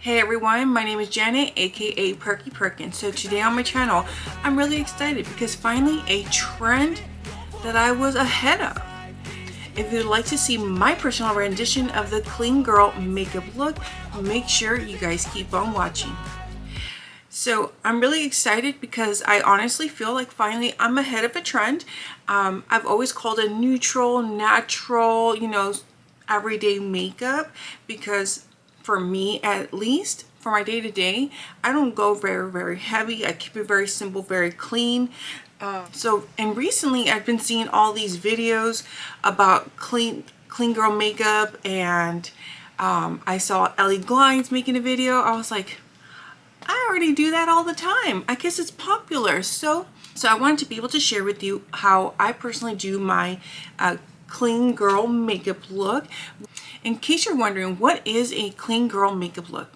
Hey everyone, my name is Janet, aka PerkiPerkins. So today on my channel, I'm really excited because finally a trend that I was ahead of. If you'd like to see my personal rendition of the clean girl makeup look, make sure you guys keep on watching. So I'm really excited because I honestly feel like finally I'm ahead of a trend. I've always called it neutral, natural, everyday makeup because for me at least, for my day-to-day, I don't go very heavy. I keep it very simple, very clean. And recently I've been seeing all these videos about clean girl makeup, and I saw Ellie Glines making a video. I was like, I already do that all the time. I guess it's popular. So I wanted to be able to share with you how I personally do my clean girl makeup look. In case you're wondering, what is a clean girl makeup look?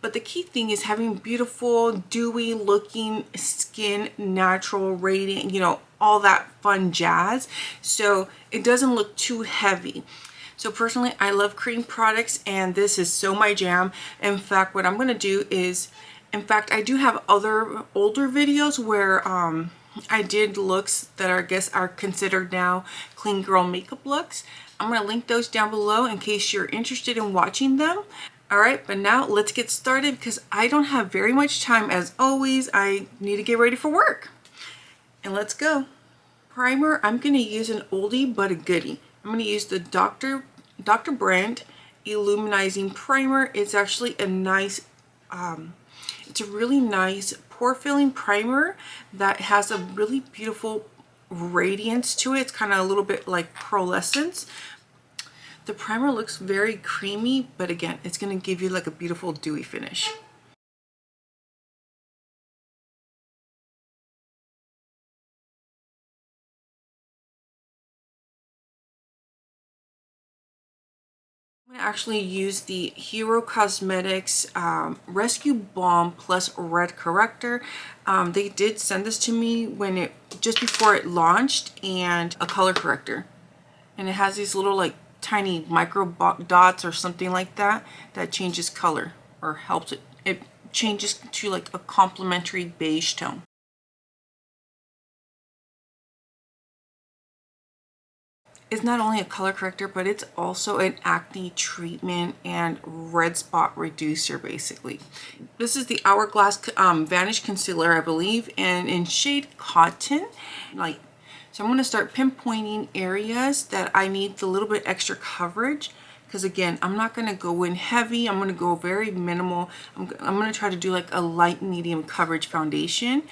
But the key thing is having beautiful, dewy looking skin, natural, radiant, all that fun jazz. So it doesn't look too heavy. So personally, I love cream products, and this is so my jam. In fact, what I'm going to do is, I do have other older videos where I did looks that I guess are considered now clean girl makeup looks. I'm going to link those down below in case you're interested in watching them. Alright, but now let's get started because I don't have very much time. As always, I need to get ready for work. And let's go. Primer, I'm going to use an oldie but a goodie. I'm going to use the Dr. Brandt Illuminizing Primer. It's actually a nice, it's a really nice pore filling primer that has a really beautiful radiance to it. It's kind of a little bit like pearlescence. The primer looks very creamy, but again, it's going to give you like a beautiful dewy finish. I'm going to actually use the Hero Cosmetics Rescue Balm Plus Red Corrector. They did send this to me when just before it launched, and a color corrector. And it has these little like tiny micro dots or something like that changes color, or helps it changes to like a complementary beige tone. It's not only a color corrector, but it's also an acne treatment and red spot reducer basically. This is the Hourglass Vanish Concealer, I believe, and in shade Cotton Light. So I'm going to start pinpointing areas that I need a little bit extra coverage, because again, I'm not going to go in heavy. I'm going to go very minimal. I'm going to try to do like a light medium coverage foundation.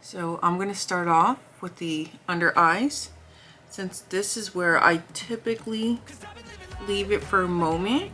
So I'm going to start off with the under eyes, since this is where I typically leave it for a moment.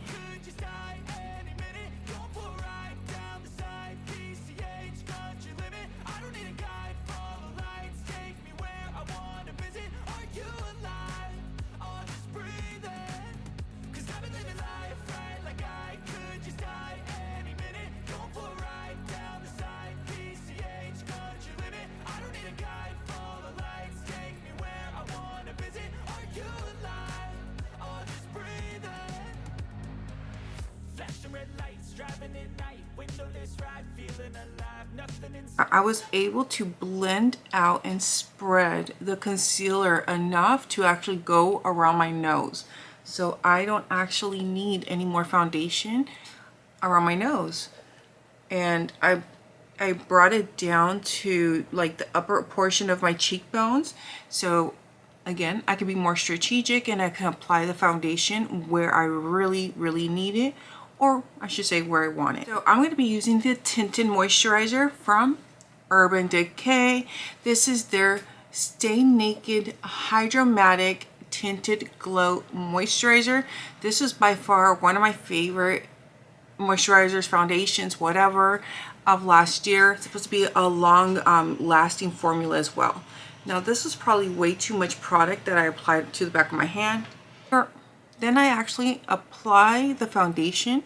I was able to blend out and spread the concealer enough to actually go around my nose. So I don't actually need any more foundation around my nose. And I brought it down to like the upper portion of my cheekbones. So again, I can be more strategic and I can apply the foundation where I really need it, or I should say where I want it. So I'm going to be using the Tinted moisturizer from Urban Decay. This is their Stay Naked Hydromatic Tinted Glow Moisturizer. This is by far one of my favorite moisturizers, foundations, whatever, of last year. It's supposed to be a long lasting formula as well. Now this is probably way too much product that I applied to the back of my hand. Then I actually apply the foundation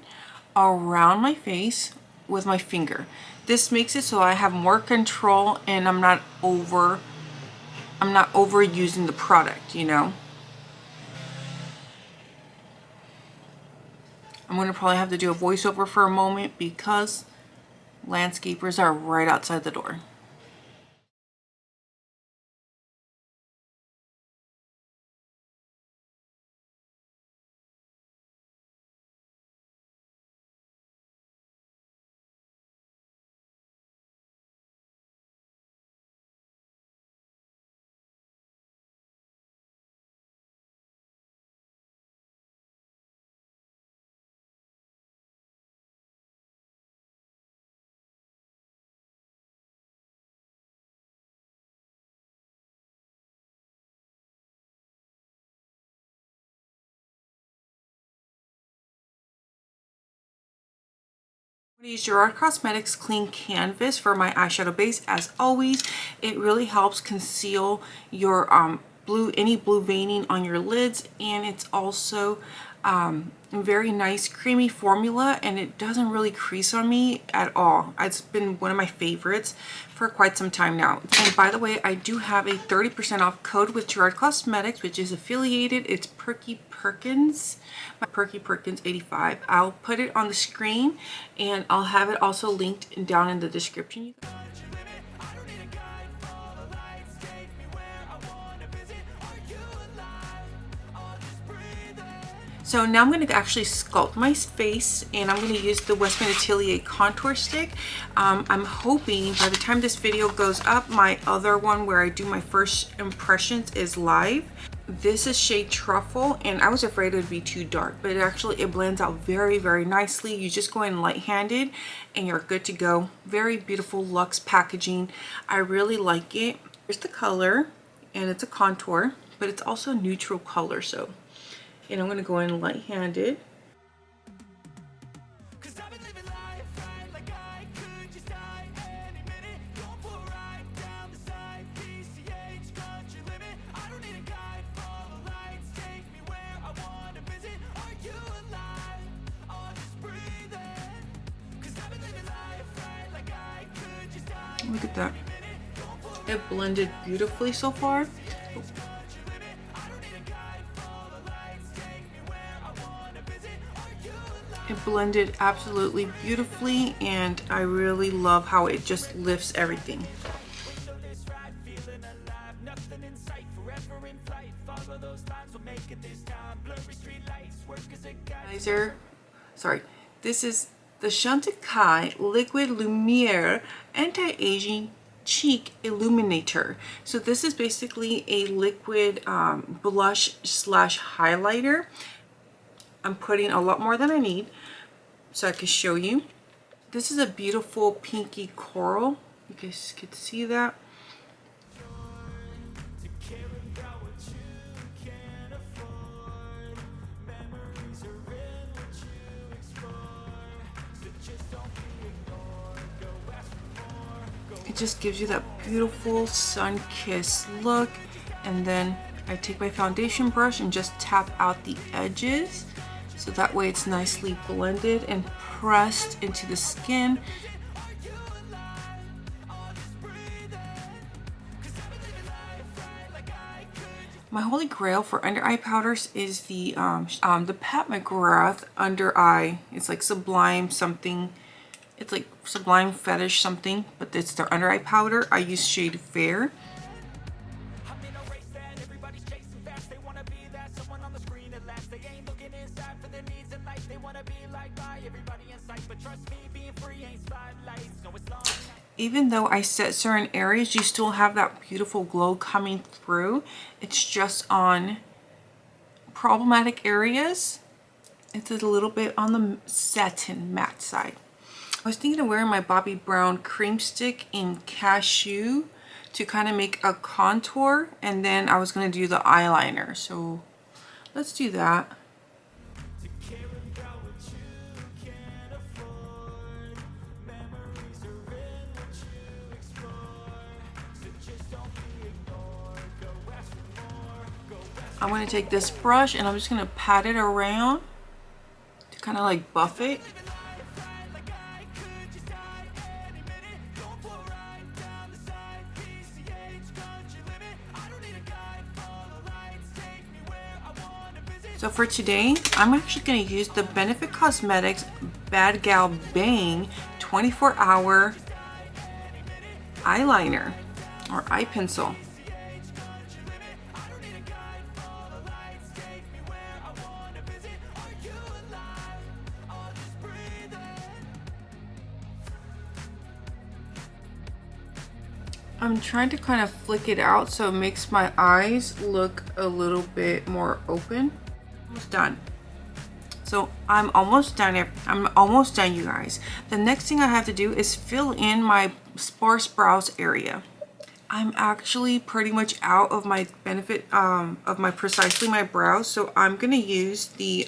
around my face with my finger. This makes it so I have more control and I'm not overusing the product, I'm I'm going to probably have to do a voiceover for a moment because landscapers are right outside the door. I'm going to use Gerard Cosmetics Clean Canvas for my eyeshadow base. As always, it really helps conceal your any blue veining on your lids, and it's also a very nice creamy formula, and it doesn't really crease on me at all. It's been one of my favorites for quite some time now. And by the way, I do have a 30% off code with Gerard Cosmetics, which is affiliated. It's PerkiPerkins, my PerkiPerkins 85. I'll put it on the screen, and I'll have it also linked down in the description. So now I'm going to actually sculpt my face, and I'm going to use the Westman Atelier contour stick. I'm hoping by the time this video goes up, my other one where I do my first impressions is live. This is shade Truffle, and I was afraid it would be too dark, but it blends out very, very nicely. You just go in light-handed and you're good to go. Very beautiful luxe packaging. I really like it. Here's the color, and it's a contour, but it's also a neutral color. So, and I'm going to go in light-handed. Look at that. It blended beautifully so far. It blended absolutely beautifully, and I really love how it just lifts everything. This is the Chantecaille Liquid Lumiere Anti-Aging Cheek Illuminator. So this is basically a liquid blush slash highlighter. I'm putting a lot more than I need so I can show you. This is a beautiful pinky coral. You guys can see that. It just gives you that beautiful sun-kissed look, and then I take my foundation brush and just tap out the edges so that way it's nicely blended and pressed into the skin. My holy grail for under eye powders is the Pat McGrath under eye. It's like Sublime something. It's like Sublime Fetish something, but it's their under eye powder. I use shade Fair. Even though I set certain areas, you still have that beautiful glow coming through. It's just on problematic areas. It's a little bit on the satin matte side. I was thinking of wearing my Bobbi Brown cream stick in Cashew to kind of make a contour, and then I was going to do the eyeliner. So let's do that. I'm going to take this brush and I'm just going to pat it around to kind of like buff it. So for today, I'm actually going to use the Benefit Cosmetics Bad Gal Bang 24-hour eyeliner or eye pencil. I'm trying to kind of flick it out so it makes my eyes look a little bit more open. Almost done. So I'm almost done, you guys. The next thing I have to do is fill in my sparse brows area. I'm actually pretty much out of my Precisely My brows, so I'm gonna use the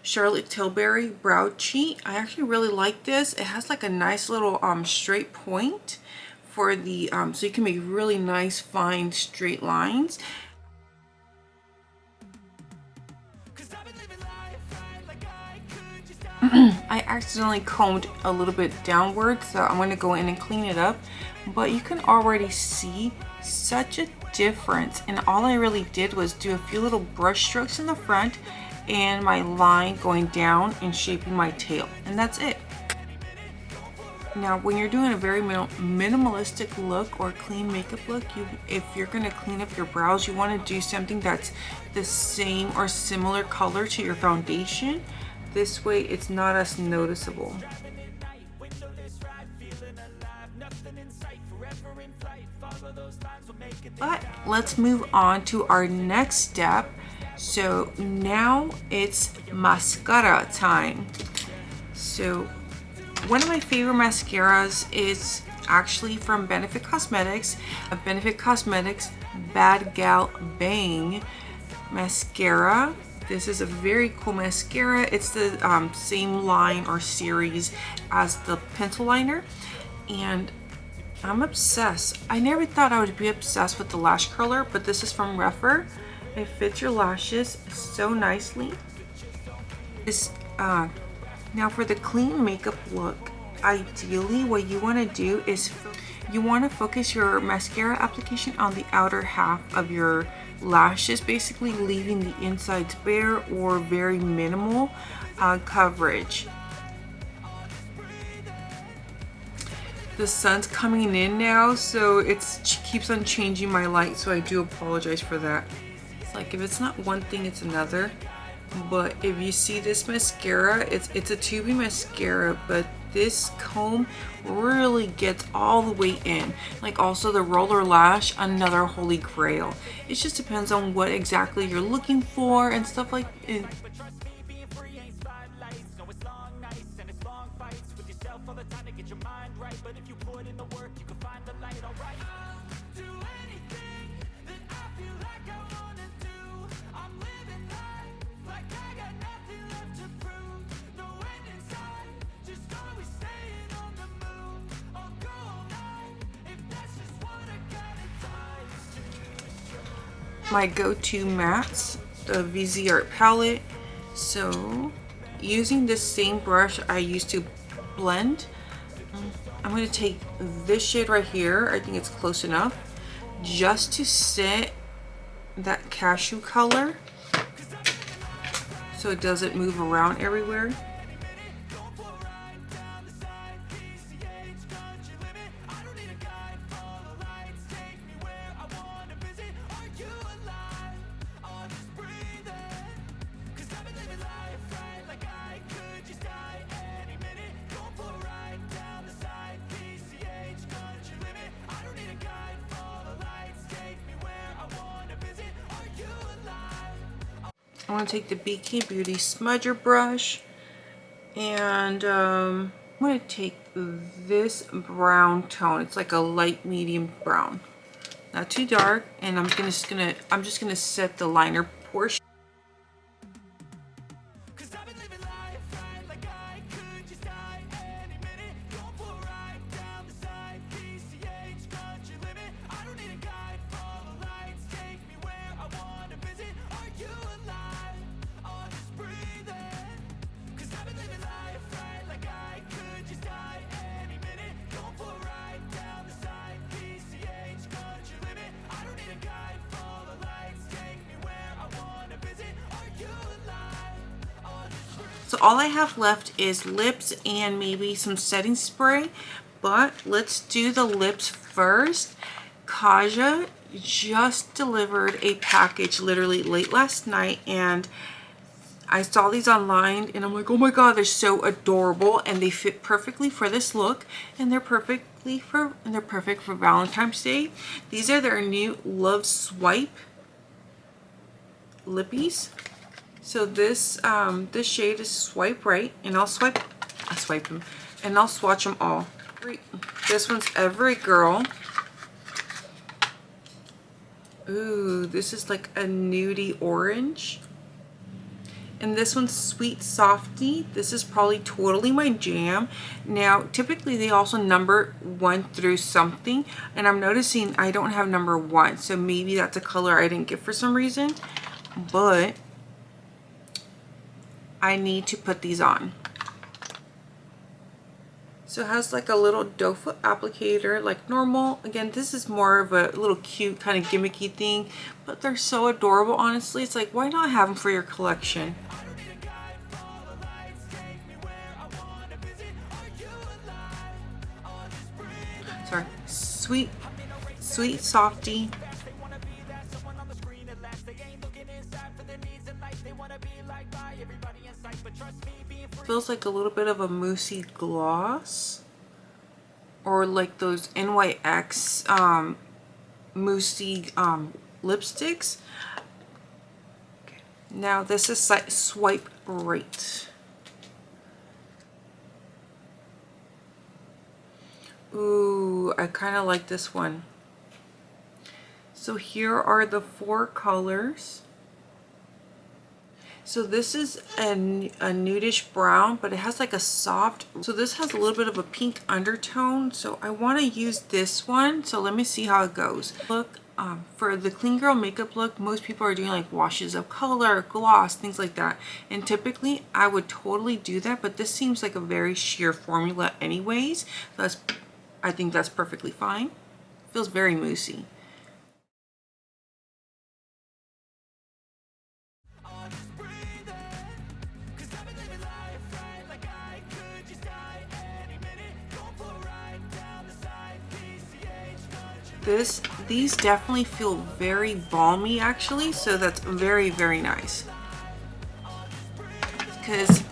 Charlotte Tilbury brow cheat. I actually really like this. It has like a nice little straight point for the so you can make really nice fine straight lines. I accidentally combed a little bit downward, so I'm going to go in and clean it up, but you can already see such a difference, and all I really did was do a few little brush strokes in the front and my line going down and shaping my tail, and that's it. Now, when you're doing a very minimalistic look or clean makeup look, if you're going to clean up your brows, you want to do something that's the same or similar color to your foundation. This way, it's not as noticeable. But let's move on to our next step. So now it's mascara time. So one of my favorite mascaras is actually from Benefit Cosmetics, a Benefit Cosmetics Bad Gal Bang mascara. This is a very cool mascara. It's the same line or series as the pencil liner, and I'm obsessed. I never thought I would be obsessed with the lash curler, but this is from Referal. It fits your lashes so nicely. Now for the clean makeup look, ideally what you want to do is you want to focus your mascara application on the outer half of your lashes, basically leaving the insides bare or very minimal coverage. The sun's coming in now, so it keeps on changing my light, so I do apologize for that. It's like if it's not one thing, it's another. But if you see this mascara, it's a tubey mascara, but this comb really gets all the way in. Like also the roller lash, another holy grail. It just depends on what exactly you're looking for and stuff like it. My go-to mattes, the VZ Art palette. So using this same brush I used to blend, I'm going to take this shade right here. I think it's close enough just to set that cashew color so it doesn't move around everywhere. I want to take the BK Beauty smudger brush, and I'm going to take this brown tone. It's like a light medium brown, not too dark, and I'm just gonna set the liner portion. So all I have left is lips and maybe some setting spray, but let's do the lips first. Kaja just delivered a package literally late last night, and I saw these online and I'm like, oh my god, they're so adorable, and they fit perfectly for this look, and they're perfect for Valentine's Day. These are their new Love Swipe lippies. So this this shade is Swipe Right, and I'll swipe them and I'll swatch them all. This one's Every Girl. Ooh, this is like a nudie orange. And this one's Sweet Softy. This is probably totally my jam. Now, typically they also number 1 through something, and I'm noticing I don't have number 1, so maybe that's a color I didn't get for some reason, but I need to put these on. So it has like a little doe foot applicator like normal. Again, this is more of a little cute kind of gimmicky thing, but they're so adorable, honestly. It's like, why not have them for your collection? Sorry, Sweet Softy. Feels like a little bit of a moussey gloss, or like those NYX moussey lipsticks. Okay. Now this is Swipe Right. Ooh, I kind of like this one. So here are the 4 colors. So this is a nudish brown, but it has like a soft, so this has a little bit of a pink undertone. So I want to use this one. So let me see how it goes. Look, for the clean girl makeup look, most people are doing like washes of color, gloss, things like that. And typically I would totally do that, but this seems like a very sheer formula anyways. So I think that's perfectly fine. Feels very moussey. These definitely feel very balmy actually, so that's very, very nice. Because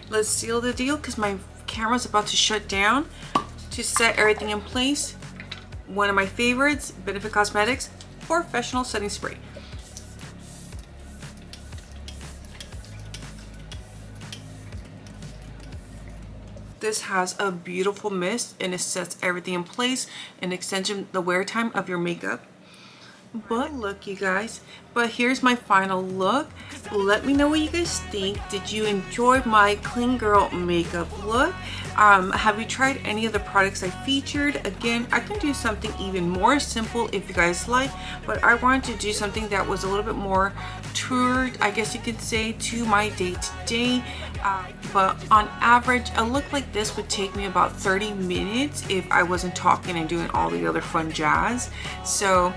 let's seal the deal, because my camera's about to shut down. To set everything in place, one of my favorites, Benefit Cosmetics Professional Setting Spray. This has a beautiful mist, and it sets everything in place and extends the wear time of your makeup. But look, you guys, but here's my final look. Let me know what you guys think. Did you enjoy my clean girl makeup look? Have you tried any of the products I featured? Again, I can do something even more simple if you guys like, but I wanted to do something that was a little bit more tailored, I guess you could say, to my day-to-day. But on average, a look like this would take me about 30 minutes if I wasn't talking and doing all the other fun jazz. So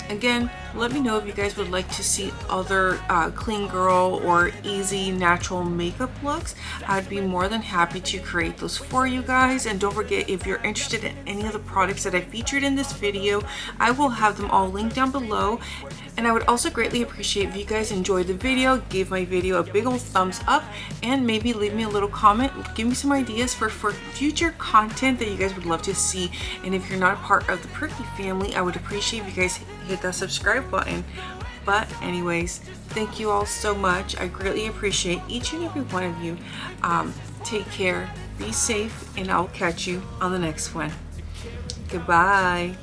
again, let me know if you guys would like to see other clean girl or easy natural makeup looks. I'd be more than happy to create those for you guys. And don't forget, if you're interested in any of the products that I featured in this video, I will have them all linked down below. And I would also greatly appreciate if you guys enjoyed the video, give my video a big old thumbs up, and maybe leave me a little comment. Give me some ideas for future content that you guys would love to see. And if you're not a part of the Perky family, I would appreciate if you guys hit that subscribe button. But anyways, thank you all so much. I greatly appreciate each and every one of you. Take care, be safe, and I'll catch you on the next one. Goodbye.